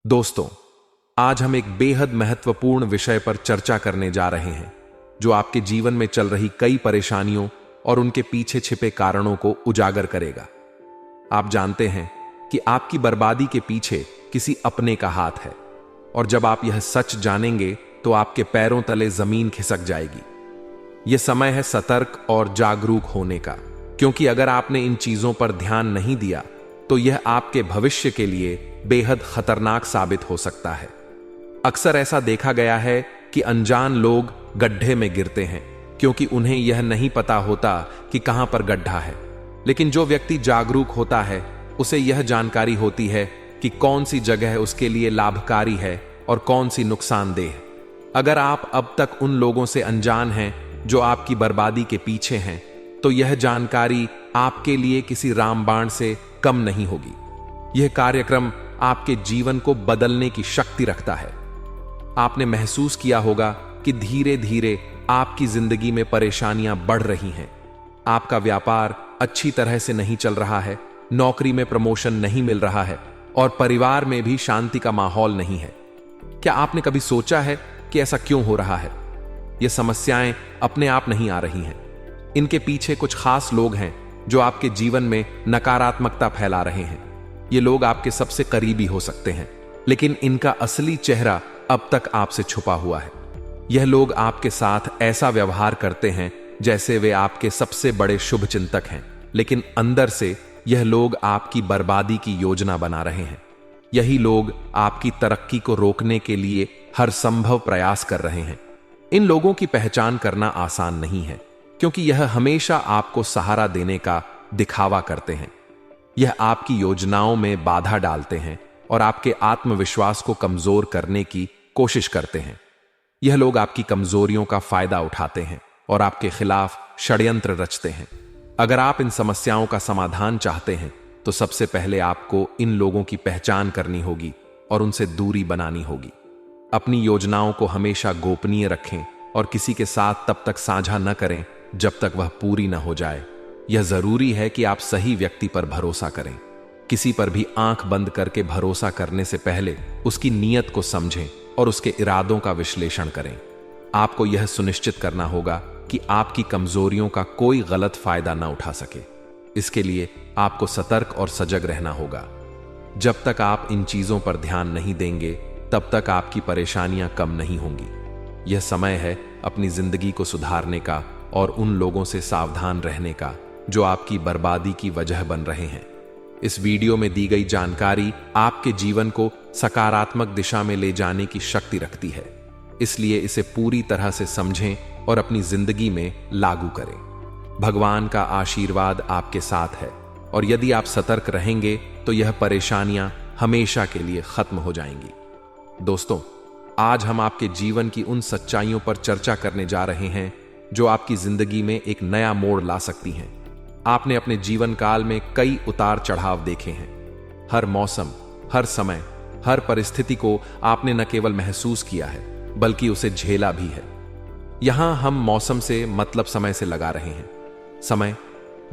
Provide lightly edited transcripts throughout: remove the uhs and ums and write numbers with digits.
दोस्तों, आज हम एक बेहद महत्वपूर्ण विषय पर चर्चा करने जा रहे हैं जो आपके जीवन में चल रही कई परेशानियों और उनके पीछे छिपे कारणों को उजागर करेगा। आप जानते हैं कि आपकी बर्बादी के पीछे किसी अपने का हाथ है, और जब आप यह सच जानेंगे तो आपके पैरों तले जमीन खिसक जाएगी। यह समय है सतर्क और जागरूक होने का, क्योंकि अगर आपने इन चीजों पर ध्यान नहीं दिया तो यह आपके भविष्य के लिए बेहद खतरनाक साबित हो सकता है। अक्सर ऐसा देखा गया है कि अनजान लोग गड्ढे में गिरते हैं क्योंकि उन्हें यह नहीं पता होता कि कहां पर गड्ढा है, लेकिन जो व्यक्ति जागरूक होता है उसे यह जानकारी होती है कि कौन सी जगह उसके लिए लाभकारी है और कौन सी नुकसानदेह। अगर आप अब तक उन लोगों से अनजान हैं जो आपकी बर्बादी के पीछे हैं, तो यह जानकारी आपके लिए किसी रामबाण से कम नहीं होगी। यह कार्यक्रम आपके जीवन को बदलने की शक्ति रखता है। आपने महसूस किया होगा कि धीरे धीरे आपकी जिंदगी में परेशानियां बढ़ रही हैं। आपका व्यापार अच्छी तरह से नहीं चल रहा है, नौकरी में प्रमोशन नहीं मिल रहा है और परिवार में भी शांति का माहौल नहीं है। क्या आपने कभी सोचा है कि ऐसा क्यों हो रहा है? ये समस्याएं अपने आप नहीं आ रही हैं। इनके पीछे कुछ खास लोग हैं जो आपके जीवन में नकारात्मकता फैला रहे हैं। ये लोग आपके सबसे करीबी हो सकते हैं, लेकिन इनका असली चेहरा अब तक आपसे छुपा हुआ है। यह लोग आपके साथ ऐसा व्यवहार करते हैं जैसे वे आपके सबसे बड़े शुभचिंतक हैं, लेकिन अंदर से यह लोग आपकी बर्बादी की योजना बना रहे हैं। यही लोग आपकी तरक्की को रोकने के लिए हर संभव प्रयास कर रहे हैं। इन लोगों की पहचान करना आसान नहीं है, क्योंकि यह हमेशा आपको सहारा देने का दिखावा करते हैं। यह आपकी योजनाओं में बाधा डालते हैं और आपके आत्मविश्वास को कमजोर करने की कोशिश करते हैं। यह लोग आपकी कमजोरियों का फायदा उठाते हैं और आपके खिलाफ षड्यंत्र रचते हैं। अगर आप इन समस्याओं का समाधान चाहते हैं तो सबसे पहले आपको इन लोगों की पहचान करनी होगी और उनसे दूरी बनानी होगी। अपनी योजनाओं को हमेशा गोपनीय रखें और किसी के साथ तब तक साझा न करें जब तक वह पूरी न हो जाए। यह जरूरी है कि आप सही व्यक्ति पर भरोसा करें। किसी पर भी आंख बंद करके भरोसा करने से पहले उसकी नीयत को समझें और उसके इरादों का विश्लेषण करें। आपको यह सुनिश्चित करना होगा कि आपकी कमजोरियों का कोई गलत फायदा न उठा सके। इसके लिए आपको सतर्क और सजग रहना होगा। जब तक आप इन चीजों पर ध्यान नहीं देंगे, तब तक आपकी परेशानियां कम नहीं होंगी। यह समय है अपनी जिंदगी को सुधारने का और उन लोगों से सावधान रहने का जो आपकी बर्बादी की वजह बन रहे हैं। इस वीडियो में दी गई जानकारी आपके जीवन को सकारात्मक दिशा में ले जाने की शक्ति रखती है, इसलिए इसे पूरी तरह से समझें और अपनी जिंदगी में लागू करें। भगवान का आशीर्वाद आपके साथ है, और यदि आप सतर्क रहेंगे तो यह परेशानियां हमेशा के लिए खत्म हो जाएंगी। दोस्तों, आज हम आपके जीवन की उन सच्चाइयों पर चर्चा करने जा रहे हैं जो आपकी जिंदगी में एक नया मोड़ ला सकती हैं। आपने अपने जीवन काल में कई उतार चढ़ाव देखे हैं। हर मौसम, हर समय, हर परिस्थिति को आपने न केवल महसूस किया है बल्कि उसे झेला भी है। यहां हम मौसम से मतलब समय से लगा रहे हैं। समय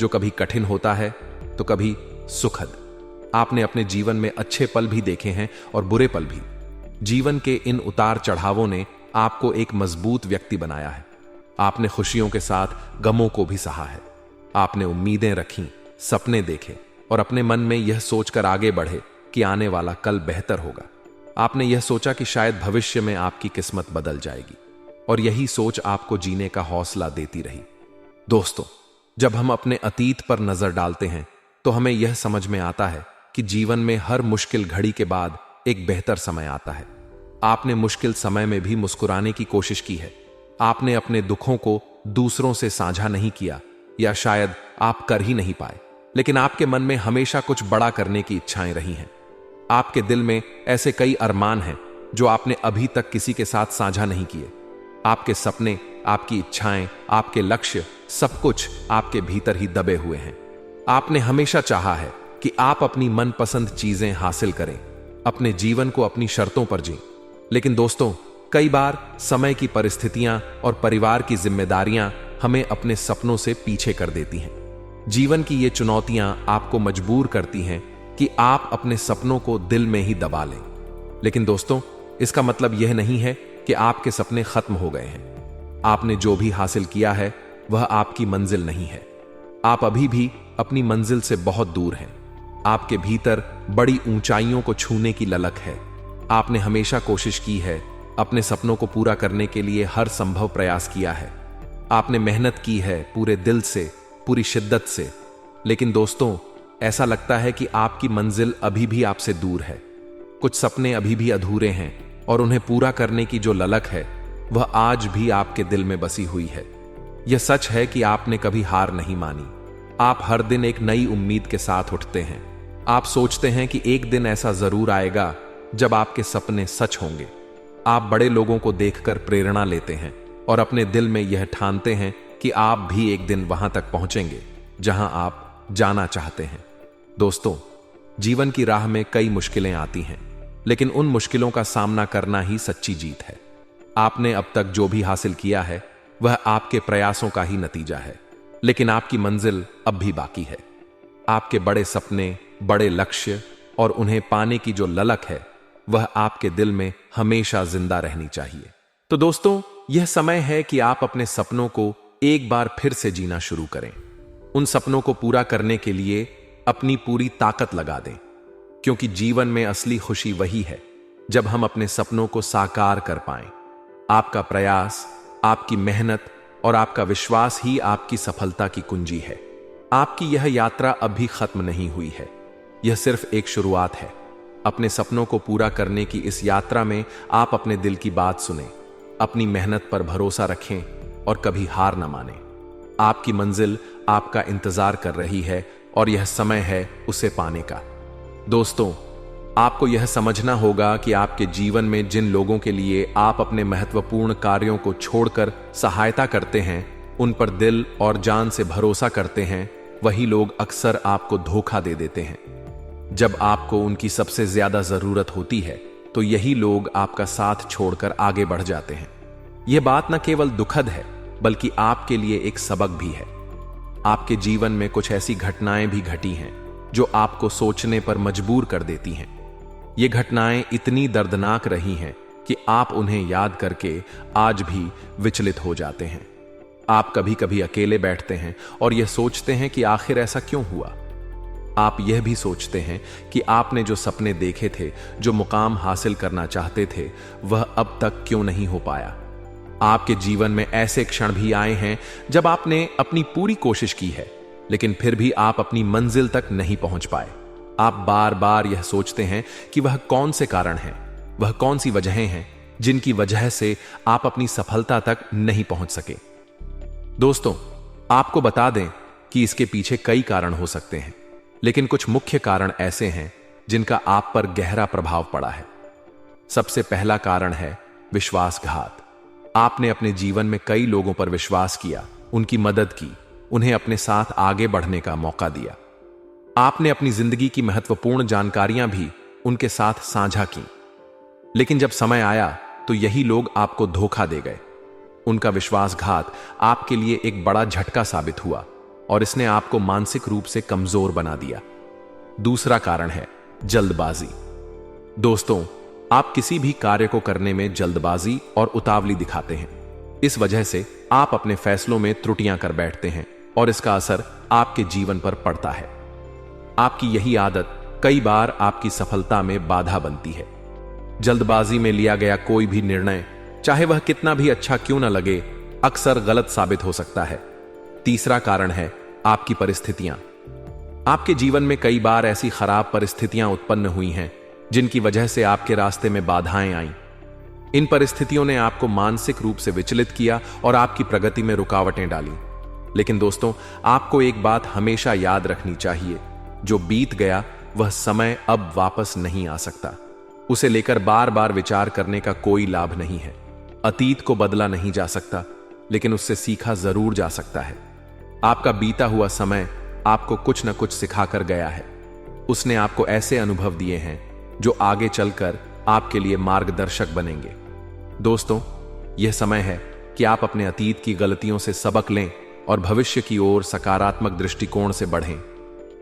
जो कभी कठिन होता है तो कभी सुखद। आपने अपने जीवन में अच्छे पल भी देखे हैं और बुरे पल भी। जीवन के इन उतार चढ़ावों ने आपको एक मजबूत व्यक्ति बनाया है। आपने खुशियों के साथ गमों को भी सहा है। आपने उम्मीदें रखी, सपने देखे और अपने मन में यह सोचकर आगे बढ़े कि आने वाला कल बेहतर होगा। आपने यह सोचा कि शायद भविष्य में आपकी किस्मत बदल जाएगी, और यही सोच आपको जीने का हौसला देती रही। दोस्तों, जब हम अपने अतीत पर नजर डालते हैं तो हमें यह समझ में आता है कि जीवन में हर मुश्किल घड़ी के बाद एक बेहतर समय आता है। आपने मुश्किल समय में भी मुस्कुराने की कोशिश की है। आपने अपने दुखों को दूसरों से साझा नहीं किया, या शायद आप कर ही नहीं पाए, लेकिन आपके मन में हमेशा कुछ बड़ा करने की इच्छाएं रही हैं। आपके दिल में ऐसे कई अरमान हैं जो आपने अभी तक किसी के साथ साझा नहीं किए। आपके सपने, आपकी इच्छाएं, आपके लक्ष्य, सब कुछ आपके भीतर ही दबे हुए हैं। आपने हमेशा चाहा है कि आप अपनी मनपसंद चीजें हासिल करें, अपने जीवन को अपनी शर्तों पर जिएं। लेकिन दोस्तों, कई बार समय की परिस्थितियां और परिवार की जिम्मेदारियां हमें अपने सपनों से पीछे कर देती हैं। जीवन की ये चुनौतियां आपको मजबूर करती हैं कि आप अपने सपनों को दिल में ही दबा लें। लेकिन दोस्तों, इसका मतलब यह नहीं है कि आपके सपने खत्म हो गए हैं। आपने जो भी हासिल किया है वह आपकी मंजिल नहीं है। आप अभी भी अपनी मंजिल से बहुत दूर हैं। आपके भीतर बड़ी ऊंचाइयों को छूने की ललक है। आपने हमेशा कोशिश की है, अपने सपनों को पूरा करने के लिए हर संभव प्रयास किया है। आपने मेहनत की है पूरे दिल से, पूरी शिद्दत से। लेकिन दोस्तों, ऐसा लगता है कि आपकी मंजिल अभी भी आपसे दूर है। कुछ सपने अभी भी अधूरे हैं और उन्हें पूरा करने की जो ललक है वह आज भी आपके दिल में बसी हुई है। यह सच है कि आपने कभी हार नहीं मानी। आप हर दिन एक नई उम्मीद के साथ उठते हैं। आप सोचते हैं कि एक दिन ऐसा जरूर आएगा जब आपके सपने सच होंगे। आप बड़े लोगों को देखकर प्रेरणा लेते हैं और अपने दिल में यह ठानते हैं कि आप भी एक दिन वहां तक पहुंचेंगे जहां आप जाना चाहते हैं। दोस्तों, जीवन की राह में कई मुश्किलें आती हैं, लेकिन उन मुश्किलों का सामना करना ही सच्ची जीत है। आपने अब तक जो भी हासिल किया है वह आपके प्रयासों का ही नतीजा है, लेकिन आपकी मंजिल अब भी बाकी है। आपके बड़े सपने, बड़े लक्ष्य और उन्हें पाने की जो ललक है वह आपके दिल में हमेशा जिंदा रहनी चाहिए। तो दोस्तों, यह समय है कि आप अपने सपनों को एक बार फिर से जीना शुरू करें। उन सपनों को पूरा करने के लिए अपनी पूरी ताकत लगा दें, क्योंकि जीवन में असली खुशी वही है जब हम अपने सपनों को साकार कर पाएं। आपका प्रयास, आपकी मेहनत और आपका विश्वास ही आपकी सफलता की कुंजी है। आपकी यह यात्रा अभी खत्म नहीं हुई है, यह सिर्फ एक शुरुआत है। अपने सपनों को पूरा करने की इस यात्रा में आप अपने दिल की बात सुनें, अपनी मेहनत पर भरोसा रखें और कभी हार न मानें। आपकी मंजिल आपका इंतजार कर रही है और यह समय है उसे पाने का। दोस्तों, आपको यह समझना होगा कि आपके जीवन में जिन लोगों के लिए आप अपने महत्वपूर्ण कार्यों को छोड़कर सहायता करते हैं, उन पर दिल और जान से भरोसा करते हैं, वही लोग अक्सर आपको धोखा दे देते हैं। जब आपको उनकी सबसे ज्यादा जरूरत होती है तो यही लोग आपका साथ छोड़कर आगे बढ़ जाते हैं। यह बात न केवल दुखद है बल्कि आपके लिए एक सबक भी है। आपके जीवन में कुछ ऐसी घटनाएं भी घटी हैं जो आपको सोचने पर मजबूर कर देती हैं। ये घटनाएं इतनी दर्दनाक रही हैं कि आप उन्हें याद करके आज भी विचलित हो जाते हैं। आप कभी कभी अकेले बैठते हैं और यह सोचते हैं कि आखिर ऐसा क्यों हुआ। आप यह भी सोचते हैं कि आपने जो सपने देखे थे, जो मुकाम हासिल करना चाहते थे, वह अब तक क्यों नहीं हो पाया। आपके जीवन में ऐसे क्षण भी आए हैं जब आपने अपनी पूरी कोशिश की है, लेकिन फिर भी आप अपनी मंजिल तक नहीं पहुंच पाए। आप बार बार यह सोचते हैं कि वह कौन से कारण हैं, वह कौन सी वजहें हैं जिनकी वजह से आप अपनी सफलता तक नहीं पहुंच सके। दोस्तों, आपको बता दें कि इसके पीछे कई कारण हो सकते हैं, लेकिन कुछ मुख्य कारण ऐसे हैं जिनका आप पर गहरा प्रभाव पड़ा है। सबसे पहला कारण है विश्वासघात। आपने अपने जीवन में कई लोगों पर विश्वास किया, उनकी मदद की, उन्हें अपने साथ आगे बढ़ने का मौका दिया। आपने अपनी जिंदगी की महत्वपूर्ण जानकारियां भी उनके साथ साझा की, लेकिन जब समय आया तो यही लोग आपको धोखा दे गए। उनका विश्वासघात आपके लिए एक बड़ा झटका साबित हुआ और इसने आपको मानसिक रूप से कमजोर बना दिया। दूसरा कारण है जल्दबाजी। दोस्तों, आप किसी भी कार्य को करने में जल्दबाजी और उतावली दिखाते हैं। इस वजह से आप अपने फैसलों में त्रुटियां कर बैठते हैं और इसका असर आपके जीवन पर पड़ता है। आपकी यही आदत कई बार आपकी सफलता में बाधा बनती है। जल्दबाजी में लिया गया कोई भी निर्णय, चाहे वह कितना भी अच्छा क्यों न लगे, अक्सर गलत साबित हो सकता है। तीसरा कारण है आपकी परिस्थितियां। आपके जीवन में कई बार ऐसी खराब परिस्थितियां उत्पन्न हुई हैं जिनकी वजह से आपके रास्ते में बाधाएं आईं। इन परिस्थितियों ने आपको मानसिक रूप से विचलित किया और आपकी प्रगति में रुकावटें डाली। लेकिन दोस्तों, आपको एक बात हमेशा याद रखनी चाहिए, जो बीत गया वह समय अब वापस नहीं आ सकता। उसे लेकर बार बार विचार करने का कोई लाभ नहीं है। अतीत को बदला नहीं जा सकता, लेकिन उससे सीखा जरूर जा सकता है। आपका बीता हुआ समय आपको कुछ न कुछ सिखाकर गया है। उसने आपको ऐसे अनुभव दिए हैं जो आगे चलकर आपके लिए मार्गदर्शक बनेंगे। दोस्तों, यह समय है कि आप अपने अतीत की गलतियों से सबक लें और भविष्य की ओर सकारात्मक दृष्टिकोण से बढ़ें।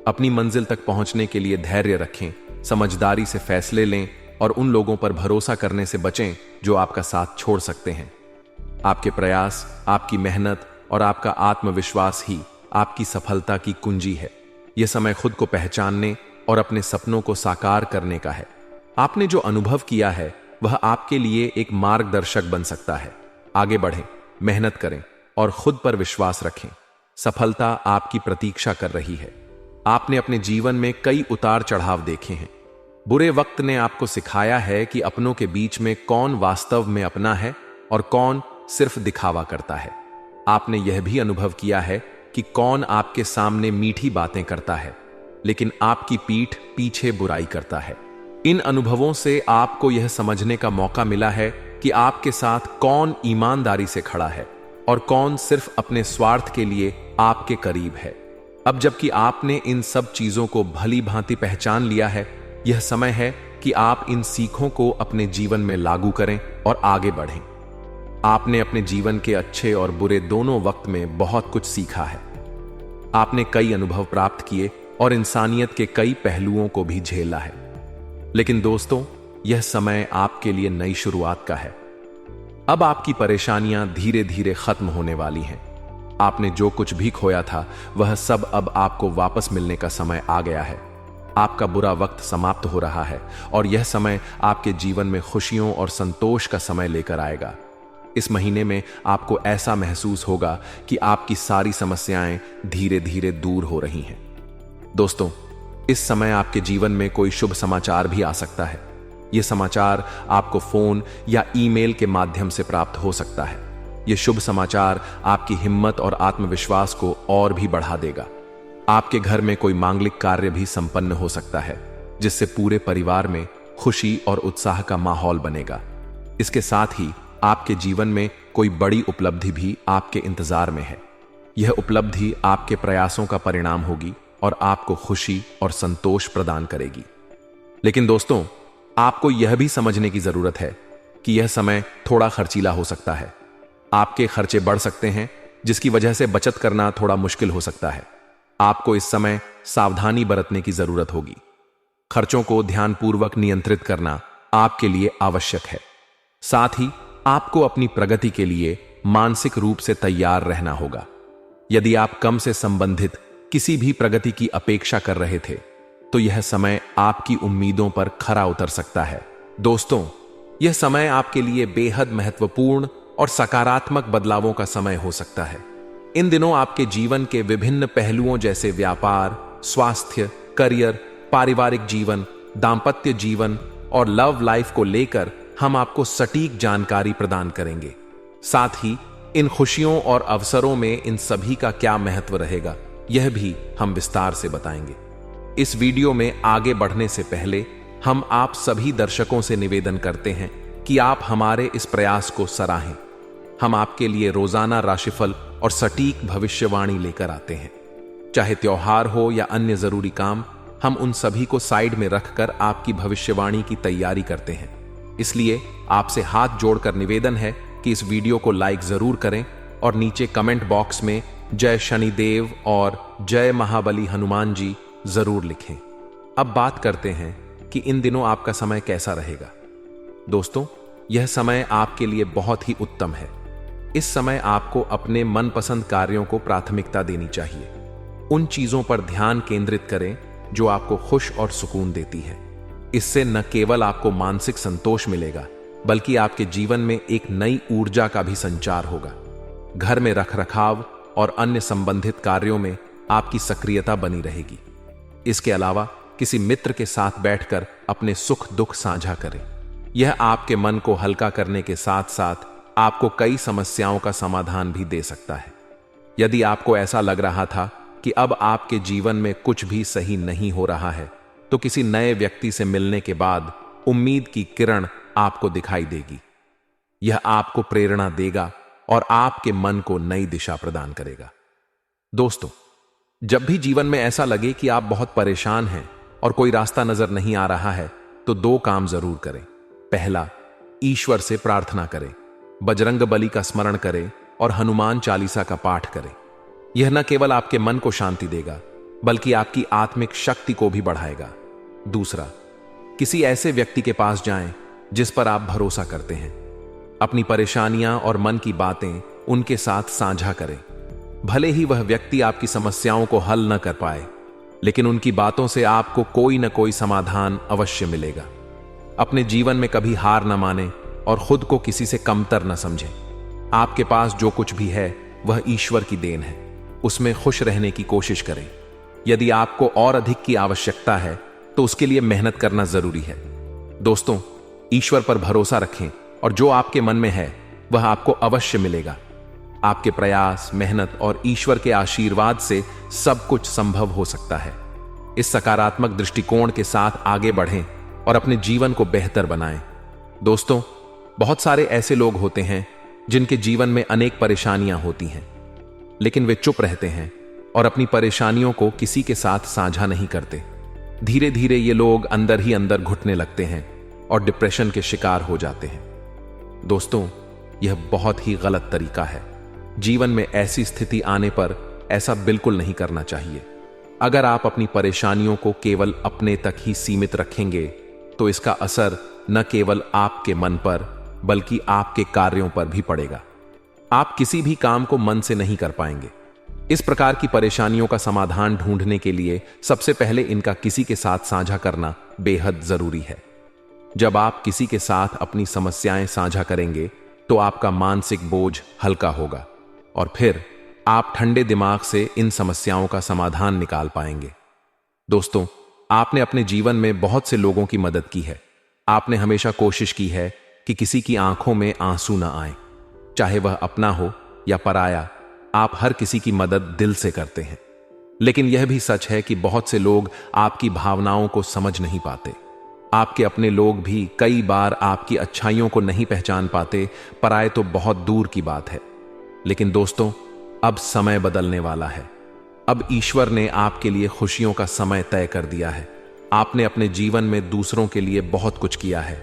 अपनी मंजिल तक पहुंचने के लिए धैर्य रखें, समझदारी से फैसले लें और उन लोगों पर भरोसा करने से बचें जो आपका साथ छोड़ सकते हैं। आपके प्रयास, आपकी मेहनत और आपका आत्मविश्वास ही आपकी सफलता की कुंजी है। यह समय खुद को पहचानने और अपने सपनों को साकार करने का है। आपने जो अनुभव किया है वह आपके लिए एक मार्गदर्शक बन सकता है। आगे बढ़ें, मेहनत करें और खुद पर विश्वास रखें। सफलता आपकी प्रतीक्षा कर रही है। आपने अपने जीवन में कई उतार चढ़ाव देखे हैं। बुरे वक्त ने आपको सिखाया है कि अपनों के बीच में कौन वास्तव में अपना है और कौन सिर्फ दिखावा करता है। आपने यह भी अनुभव किया है कि कौन आपके सामने मीठी बातें करता है लेकिन आपकी पीठ पीछे बुराई करता है। इन अनुभवों से आपको यह समझने का मौका मिला है कि आपके साथ कौन ईमानदारी से खड़ा है और कौन सिर्फ अपने स्वार्थ के लिए आपके करीब है। अब जबकि आपने इन सब चीजों को भली भांति पहचान लिया है, यह समय है कि आप इन सीखों को अपने जीवन में लागू करें और आगे बढ़ें। आपने अपने जीवन के अच्छे और बुरे दोनों वक्त में बहुत कुछ सीखा है। आपने कई अनुभव प्राप्त किए और इंसानियत के कई पहलुओं को भी झेला है। लेकिन दोस्तों, यह समय आपके लिए नई शुरुआत का है। अब आपकी परेशानियां धीरे धीरे खत्म होने वाली हैं। आपने जो कुछ भी खोया था वह सब अब आपको वापस मिलने का समय आ गया है। आपका बुरा वक्त समाप्त हो रहा है और यह समय आपके जीवन में खुशियों और संतोष का समय लेकर आएगा। इस महीने में आपको ऐसा महसूस होगा कि आपकी सारी समस्याएं धीरे धीरे दूर हो रही हैं। दोस्तों, इस समय आपके जीवन में कोई शुभ समाचार भी आ सकता है। यह समाचार आपको फोन या ईमेल के माध्यम से प्राप्त हो सकता है। यह शुभ समाचार आपकी हिम्मत और आत्मविश्वास को और भी बढ़ा देगा। आपके घर में कोई मांगलिक कार्य भी संपन्न हो सकता है जिससे पूरे परिवार में खुशी और उत्साह का माहौल बनेगा। इसके साथ ही आपके जीवन में कोई बड़ी उपलब्धि भी आपके इंतजार में है। यह उपलब्धि आपके प्रयासों का परिणाम होगी और आपको खुशी और संतोष प्रदान करेगी। लेकिन दोस्तों, आपको यह भी समझने की जरूरत है कि यह समय थोड़ा खर्चीला हो सकता है। आपके खर्चे बढ़ सकते हैं जिसकी वजह से बचत करना थोड़ा मुश्किल हो सकता है। आपको इस समय सावधानी बरतने की जरूरत होगी। खर्चों को ध्यानपूर्वक नियंत्रित करना आपके लिए आवश्यक है। साथ ही आपको अपनी प्रगति के लिए मानसिक रूप से तैयार रहना होगा। यदि आप कम से संबंधित किसी भी प्रगति की अपेक्षा कर रहे थे तो यह समय आपकी उम्मीदों पर खरा उतर सकता है। दोस्तों, यह समय आपके लिए बेहद महत्वपूर्ण और सकारात्मक बदलावों का समय हो सकता है। इन दिनों आपके जीवन के विभिन्न पहलुओं जैसे व्यापार, स्वास्थ्य, करियर, पारिवारिक जीवन, दांपत्य जीवन और लव लाइफ को लेकर हम आपको सटीक जानकारी प्रदान करेंगे। साथ ही इन खुशियों और अवसरों में इन सभी का क्या महत्व रहेगा यह भी हम विस्तार से बताएंगे। इस वीडियो में आगे बढ़ने से पहले हम आप सभी दर्शकों से निवेदन करते हैं कि आप हमारे इस प्रयास को सराहें। हम आपके लिए रोजाना राशिफल और सटीक भविष्यवाणी लेकर आते हैं। चाहे त्योहार हो या अन्य जरूरी काम, हम उन सभी को साइड में रखकर आपकी भविष्यवाणी की तैयारी करते हैं। इसलिए आपसे हाथ जोड़कर निवेदन है कि इस वीडियो को लाइक जरूर करें और नीचे कमेंट बॉक्स में जय शनिदेव और जय महाबली हनुमान जी जरूर लिखें। अब बात करते हैं कि इन दिनों आपका समय कैसा रहेगा। दोस्तों, यह समय आपके लिए बहुत ही उत्तम है। इस समय आपको अपने मनपसंद कार्यों को प्राथमिकता देनी चाहिए। उन चीजों पर ध्यान केंद्रित करें जो आपको खुश और सुकून देती है। इससे न केवल आपको मानसिक संतोष मिलेगा बल्कि आपके जीवन में एक नई ऊर्जा का भी संचार होगा। घर में रखरखाव और अन्य संबंधित कार्यों में आपकी सक्रियता बनी रहेगी। इसके अलावा किसी मित्र के साथ बैठकर अपने सुख दुख साझा करें। यह आपके मन को हल्का करने के साथ साथ आपको कई समस्याओं का समाधान भी दे सकता है। यदि आपको ऐसा लग रहा था कि अब आपके जीवन में कुछ भी सही नहीं हो रहा है तो किसी नए व्यक्ति से मिलने के बाद उम्मीद की किरण आपको दिखाई देगी। यह आपको प्रेरणा देगा और आपके मन को नई दिशा प्रदान करेगा। दोस्तों, जब भी जीवन में ऐसा लगे कि आप बहुत परेशान हैं और कोई रास्ता नजर नहीं आ रहा है तो दो काम जरूर करें। पहला, ईश्वर से प्रार्थना करें, बजरंग बली का स्मरण करें और हनुमान चालीसा का पाठ करें। यह न केवल आपके मन को शांति देगा बल्कि आपकी आत्मिक शक्ति को भी बढ़ाएगा। दूसरा, किसी ऐसे व्यक्ति के पास जाएं जिस पर आप भरोसा करते हैं। अपनी परेशानियां और मन की बातें उनके साथ साझा करें। भले ही वह व्यक्ति आपकी समस्याओं को हल न कर पाए, लेकिन उनकी बातों से आपको कोई न कोई समाधान अवश्य मिलेगा। अपने जीवन में कभी हार न माने और खुद को किसी से कमतर न समझें। आपके पास जो कुछ भी है वह ईश्वर की देन है, उसमें खुश रहने की कोशिश करें। यदि आपको और अधिक की आवश्यकता है तो उसके लिए मेहनत करना जरूरी है। दोस्तों, ईश्वर पर भरोसा रखें और जो आपके मन में है वह आपको अवश्य मिलेगा। आपके प्रयास, मेहनत और ईश्वर के आशीर्वाद से सब कुछ संभव हो सकता है। इस सकारात्मक दृष्टिकोण के साथ आगे बढ़ें और अपने जीवन को बेहतर बनाएं। दोस्तों, बहुत सारे ऐसे लोग होते हैं जिनके जीवन में अनेक परेशानियां होती हैं, लेकिन वे चुप रहते हैं और अपनी परेशानियों को किसी के साथ साझा नहीं करते। धीरे धीरे ये लोग अंदर ही अंदर घुटने लगते हैं और डिप्रेशन के शिकार हो जाते हैं। दोस्तों, यह बहुत ही गलत तरीका है। जीवन में ऐसी स्थिति आने पर ऐसा बिल्कुल नहीं करना चाहिए। अगर आप अपनी परेशानियों को केवल अपने तक ही सीमित रखेंगे तो इसका असर न केवल आपके मन पर बल्कि आपके कार्यों पर भी पड़ेगा। आप किसी भी काम को मन से नहीं कर पाएंगे। इस प्रकार की परेशानियों का समाधान ढूंढने के लिए सबसे पहले इनका किसी के साथ साझा करना बेहद जरूरी है। जब आप किसी के साथ अपनी समस्याएं साझा करेंगे तो आपका मानसिक बोझ हल्का होगा और फिर आप ठंडे दिमाग से इन समस्याओं का समाधान निकाल पाएंगे। दोस्तों, आपने अपने जीवन में बहुत से लोगों की मदद की है। आपने हमेशा कोशिश की है कि किसी की आंखों में आंसू न आए, चाहे वह अपना हो या पराया। आप हर किसी की मदद दिल से करते हैं, लेकिन यह भी सच है कि बहुत से लोग आपकी भावनाओं को समझ नहीं पाते। आपके अपने लोग भी कई बार आपकी अच्छाइयों को नहीं पहचान पाते, पराये तो बहुत दूर की बात है। लेकिन दोस्तों, अब समय बदलने वाला है। अब ईश्वर ने आपके लिए खुशियों का समय तय कर दिया है। आपने अपने जीवन में दूसरों के लिए बहुत कुछ किया है।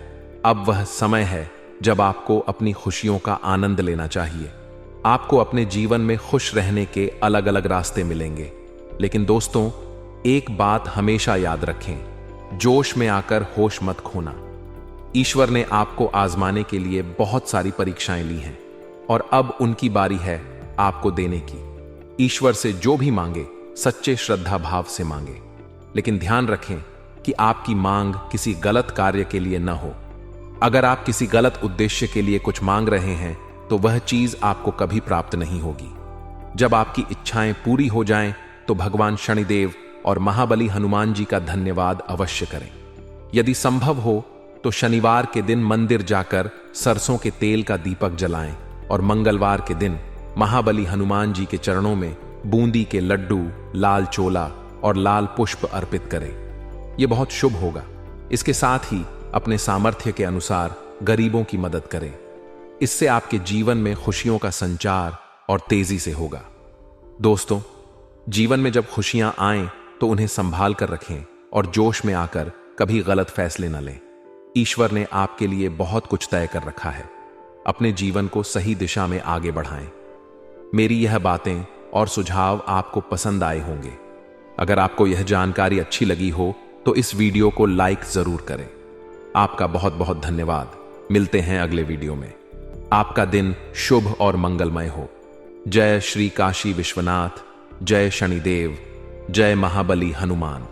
अब वह समय है जब आपको अपनी खुशियों का आनंद लेना चाहिए। आपको अपने जीवन में खुश रहने के अलग अलग रास्ते मिलेंगे, लेकिन दोस्तों, एक बात हमेशा याद रखें, जोश में आकर होश मत खोना। ईश्वर ने आपको आजमाने के लिए बहुत सारी परीक्षाएं ली हैं और अब उनकी बारी है आपको देने की। ईश्वर से जो भी मांगे सच्चे श्रद्धा भाव से मांगे, लेकिन ध्यान रखें कि आपकी मांग किसी गलत कार्य के लिए न हो। अगर आप किसी गलत उद्देश्य के लिए कुछ मांग रहे हैं तो वह चीज आपको कभी प्राप्त नहीं होगी। जब आपकी इच्छाएं पूरी हो जाएं तो भगवान शनिदेव और महाबली हनुमान जी का धन्यवाद अवश्य करें। यदि संभव हो तो शनिवार के दिन मंदिर जाकर सरसों के तेल का दीपक जलाएं और मंगलवार के दिन महाबली हनुमान जी के चरणों में बूंदी के लड्डू, लाल चोला और लाल पुष्प अर्पित करें। यह बहुत शुभ होगा। इसके साथ ही अपने सामर्थ्य के अनुसार गरीबों की मदद करें। इससे आपके जीवन में खुशियों का संचार और तेजी से होगा। दोस्तों, जीवन में जब खुशियां आएं तो उन्हें संभाल कर रखें और जोश में आकर कभी गलत फैसले न लें। ईश्वर ने आपके लिए बहुत कुछ तय कर रखा है। अपने जीवन को सही दिशा में आगे बढ़ाएं। मेरी यह बातें और सुझाव आपको पसंद आए होंगे। अगर आपको यह जानकारी अच्छी लगी हो तो इस वीडियो को लाइक जरूर करें। आपका बहुत बहुत धन्यवाद। मिलते हैं अगले वीडियो में। आपका दिन शुभ और मंगलमय हो। जय श्री काशी विश्वनाथ, जय शनिदेव, जय महाबली हनुमान।